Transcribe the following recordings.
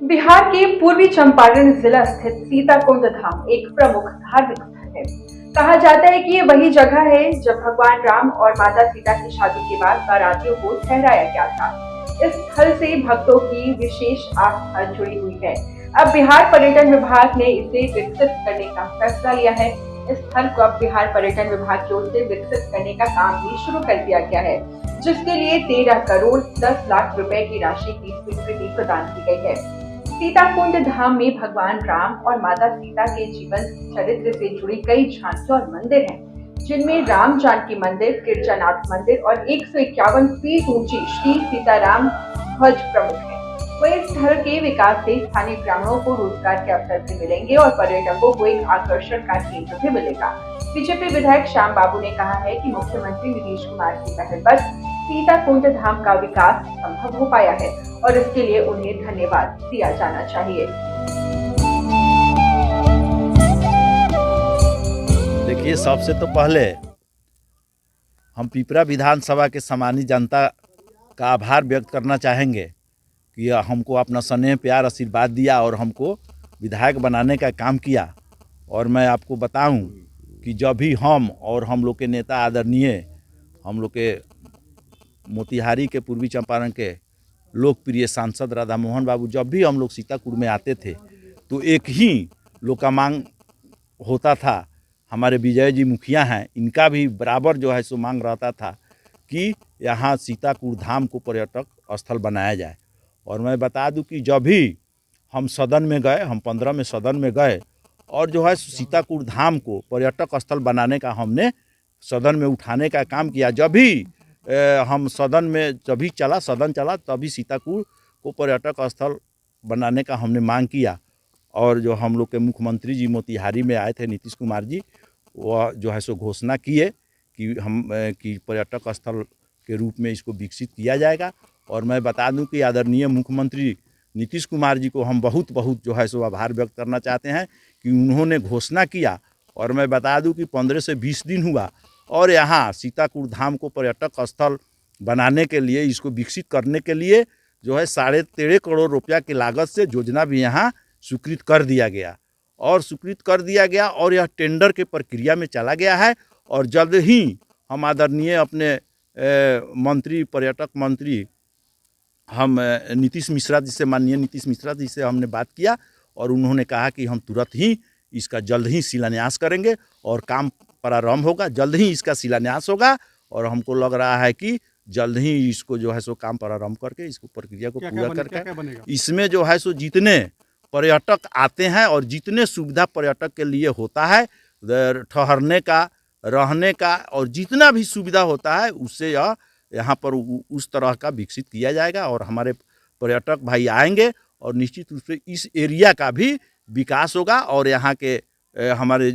बिहार के पूर्वी चंपारण जिला स्थित सीताकुंड धाम एक प्रमुख धार्मिक स्थल है। कहा जाता है कि ये वही जगह है जब भगवान राम और माता सीता की शादी के बाद बारातियों को ठहराया गया था। इस स्थल से भक्तों की विशेष आस्था जुड़ी हुई है। अब बिहार पर्यटन विभाग ने इसे विकसित करने का फैसला लिया है। इस स्थल को अब बिहार पर्यटन विभाग की ओर से विकसित करने का काम भी शुरू कर दिया गया है, जिसके लिए 13 करोड़ 10 लाख रुपए की राशि की स्वीकृति प्रदान की गई है। सीताकुंड धाम में भगवान राम और माता सीता के जीवन चरित्र से जुड़ी कई झांकियां और मंदिर हैं, जिनमें राम जानकी मंदिर, गिरजानाथ मंदिर और 151 फीट ऊंची श्री सीताराम ध्वज प्रमुख है। वहीं स्थल के विकास से स्थानीय ग्रामीणों को रोजगार के अवसर भी मिलेंगे और पर्यटकों को एक आकर्षण का केंद्र भी मिलेगा। बीजेपी विधायक श्याम बाबू ने कहा है कि मुख्यमंत्री नीतीश कुमार की पहल पर सीताकुंड धाम का विकास संभव हो पाया है और इसके लिए उन्हें धन्यवाद दिया जाना चाहिए। देखिए, सबसे तो पहले हम पिपरा विधानसभा के सम्मानित जनता का आभार व्यक्त करना चाहेंगे कि हमको अपना स्नेह प्यार आशीर्वाद दिया और हमको विधायक बनाने का काम किया। और मैं आपको बताऊं कि जब भी हम और हम लोग के नेता आदरणीय हम लोग के मोतिहारी के पूर्वी चंपारण के लोकप्रिय सांसद राधा मोहन बाबू जब भी हम लोग सीताकुंड में आते थे तो एक ही लोग का मांग होता था। हमारे विजय जी मुखिया हैं, इनका भी बराबर जो है सो मांग रहता था कि यहाँ सीताकुंड धाम को पर्यटक स्थल बनाया जाए। और मैं बता दूं कि जब भी हम सदन में गए, हम 15 में सदन में गए और जो है सीताकुंड धाम को पर्यटक स्थल बनाने का हमने सदन में उठाने का काम किया। जब भी हम सदन में सदन चला तभी सीताकुंड को पर्यटक स्थल बनाने का हमने मांग किया। और जो हम लोग के मुख्यमंत्री जी मोतिहारी में आए थे नीतीश कुमार जी, वह जो है सो घोषणा किए कि पर्यटक स्थल के रूप में इसको विकसित किया जाएगा। और मैं बता दूं कि आदरणीय मुख्यमंत्री नीतीश कुमार जी को हम बहुत जो है सो आभार व्यक्त करना चाहते हैं कि उन्होंने घोषणा किया। और मैं बता दूं कि 15 से 20 दिन हुआ और यहाँ सीताकुंड धाम को पर्यटक स्थल बनाने के लिए, इसको विकसित करने के लिए जो है 13.5 करोड़ रुपया की लागत से योजना भी यहाँ स्वीकृत कर दिया गया और यह टेंडर के प्रक्रिया में चला गया है। और जल्द ही हम आदरणीय अपने मंत्री, पर्यटक मंत्री, हम माननीय नीतीश मिश्रा जी से हमने बात किया और उन्होंने कहा कि हम तुरंत ही इसका जल्द ही शिलान्यास करेंगे और काम प्रारंभ होगा। जल्द ही इसका शिलान्यास होगा और हमको लग रहा है कि जल्द ही इसको जो है सो काम प्रारंभ करके इसको प्रक्रिया को पूरा करके इसमें जो है सो जितने पर्यटक आते हैं और जितने सुविधा पर्यटक के लिए होता है, ठहरने का, रहने का और जितना भी सुविधा होता है उससे यहाँ पर उस तरह का विकसित किया जाएगा। और हमारे पर्यटक भाई आएंगे और निश्चित रूप से इस एरिया का भी विकास होगा और यहाँ के हमारे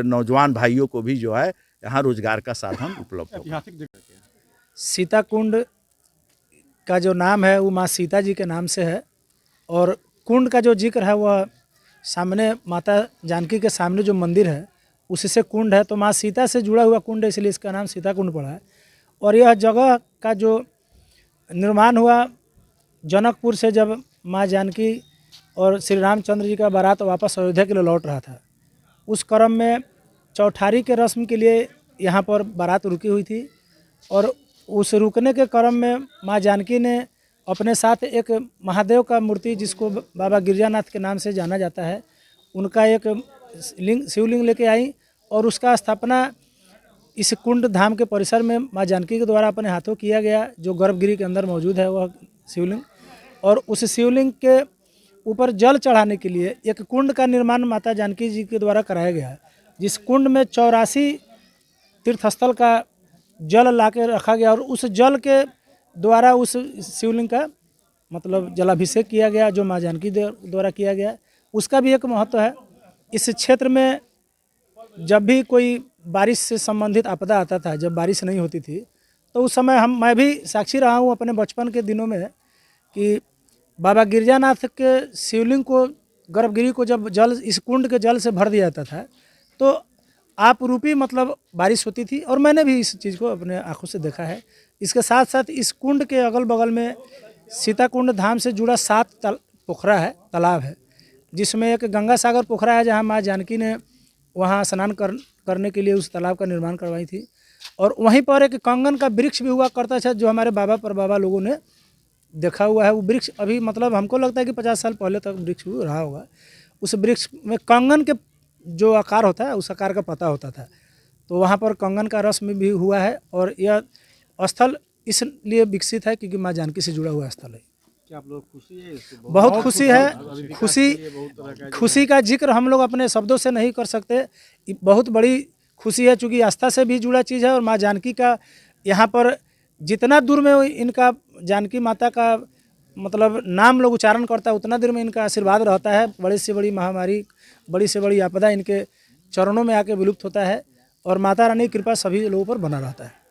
नौजवान भाइयों को भी जो है यहाँ रोजगार का साधन उपलब्ध होगा। सीताकुंड का जो नाम है वो माँ सीता जी के नाम से है और कुंड का जो जिक्र है वह सामने माता जानकी के सामने जो मंदिर है उससे कुंड है, तो माँ सीता से जुड़ा हुआ कुंड है, इसलिए इसका नाम सीताकुंड पड़ा है। और यह जगह का जो निर्माण हुआ जनकपुर से, जब माँ जानकी और श्री रामचंद्र जी का बारात वापस अयोध्या के लिए लौट रहा था, उस क्रम में चौठारी के रस्म के लिए यहाँ पर बारात रुकी हुई थी। और उस रुकने के क्रम में माँ जानकी ने अपने साथ एक महादेव का मूर्ति, जिसको बाबा गिरजानाथ के नाम से जाना जाता है, उनका एक शिवलिंग लेके आई और उसका स्थापना इस कुंड धाम के परिसर में माँ जानकी के द्वारा अपने हाथों किया गया, जो गर्भगृह के अंदर मौजूद है वह शिवलिंग। और उस शिवलिंग के ऊपर जल चढ़ाने के लिए एक कुंड का निर्माण माता जानकी जी के द्वारा कराया गया है, जिस कुंड में 84 तीर्थस्थल का जल ला के रखा गया और उस जल के द्वारा उस शिवलिंग का मतलब जलाभिषेक किया गया, जो माँ जानकी द्वारा किया गया। उसका भी एक महत्व है। इस क्षेत्र में जब भी कोई बारिश से संबंधित आपदा आता था, जब बारिश नहीं होती थी, तो उस समय मैं भी साक्षी रहा हूँ अपने बचपन के दिनों में कि बाबा गिरजानाथ के शिवलिंग को, गर्भगृह को जब जल, इस कुंड के जल से भर दिया जाता था तो आप रूपी मतलब बारिश होती थी। और मैंने भी इस चीज़ को अपने आंखों से देखा है। इसके साथ साथ इस कुंड के अगल बगल में सीताकुंड धाम से जुड़ा 7 पोखरा है, तालाब है, जिसमें एक गंगा सागर पोखरा है जहाँ माँ जानकी ने वहाँ स्नान करने के लिए उस तालाब का निर्माण करवाई थी। और वहीं पर एक कंगन का वृक्ष भी हुआ करता था, जो हमारे बाबा परबाबा लोगों ने देखा हुआ है। वो वृक्ष अभी मतलब हमको लगता है कि 50 साल पहले तक वृक्ष रहा होगा। उस वृक्ष में कंगन के जो आकार होता है उस आकार का पता होता था, तो वहाँ पर कंगन का रस्म भी हुआ है। और यह स्थल इसलिए विकसित है क्योंकि माँ जानकी से जुड़ा हुआ स्थल है। क्या आप लोग खुशी है इससे? बहुत खुशी है। खुशी का जिक्र हम लोग अपने शब्दों से नहीं कर सकते। ये बहुत बड़ी खुशी है, चूँकि आस्था से भी जुड़ा चीज़ है। और माँ जानकी का यहाँ पर जितना दूर में इनका जानकी माता का मतलब नाम लोग उच्चारण करता है, उतना देर में इनका आशीर्वाद रहता है। बड़ी से बड़ी महामारी, बड़ी से बड़ी आपदा इनके चरणों में आके विलुप्त होता है। और माता रानी की कृपा सभी लोगों पर बना रहता है।